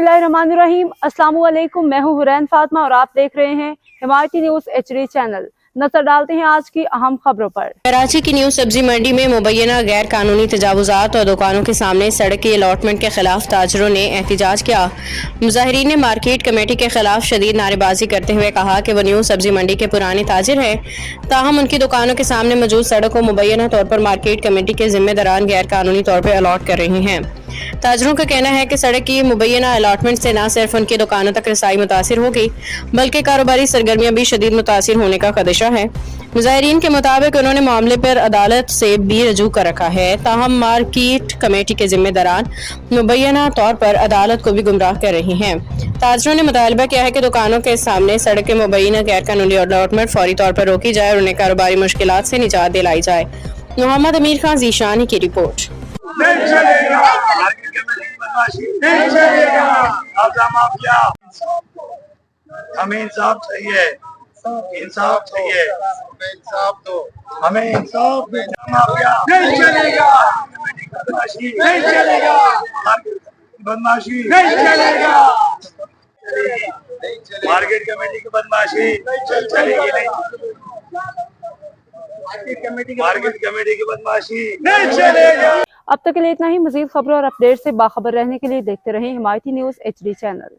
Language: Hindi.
बिस्मिल्लाहिर्रहमानिर्रहीम। अस्सलामु अलैकुम। मैं हूं हुरैन फातिमा और आप देख रहे हैं हिमायती न्यूज़ HD चैनल। नजर डालते हैं आज की अहम खबरों पर। कराची की न्यू सब्जी मंडी में मुबैना गैर कानूनी तजावुजात और दुकानों के सामने सड़क की अलॉटमेंट के खिलाफ ताजरों ने एहतजाज किया। मुजाहिरीन ने मार्केट कमेटी के खिलाफ शदीद नारेबाजी करते हुए कहा कि वह न्यू सब्जी मंडी के पुराने ताजिर हैं, ताहम उनकी दुकानों के सामने मौजूद सड़क को मुबैना तौर पर मार्केट कमेटी के जिम्मेदारान गैर कानूनी तौर पर अलॉट कर रहे हैं। ताजरों का कहना है कि सड़क की मुबैना अलॉटमेंट से न सिर्फ उनकी दुकानों तक रसाई मुतासिर होगी बल्कि कारोबारी सरगर्मियां भी शदीद मुतासिर होने का खदशा है। मुजाहिरीन के मुताबिक उन्होंने मामले पर अदालत से भी रजू कर रखा है, ताहम मार्केट कमेटी के जिम्मेदारान मुबैना तौर पर अदालत को भी गुमराह कर रही हैं। ताजरों ने मुतालबा किया है कि दुकानों के सामने सड़क के मुबैना गैर कानूनी अलॉटमेंट फौरी तौर पर रोकी जाए और उन्हें कारोबारी मुश्किलात से निजात दिलाई जाए। मोहम्मद अमीर खान ज़ीशानी की रिपोर्ट। नहीं चलेगा, नहीं चलेगा, माफिया हमें इंसाफ चाहिए, इंसाफ चाहिए, इंसाफ दो, हमें इंसाफ दो, माफिया नहीं चलेगा, नहीं चलेगा, बदमाशी नहीं चलेगा, मार्केट कमेटी की बदमाशी चलेगी नहीं, मार्केट कमेटी की बदमाशी नहीं चलेगा। अब तक के लिए इतना ही। मजीद खबरों और अपडेट से बाखबर रहने के लिए देखते रहें हिमायती न्यूज़ HD चैनल।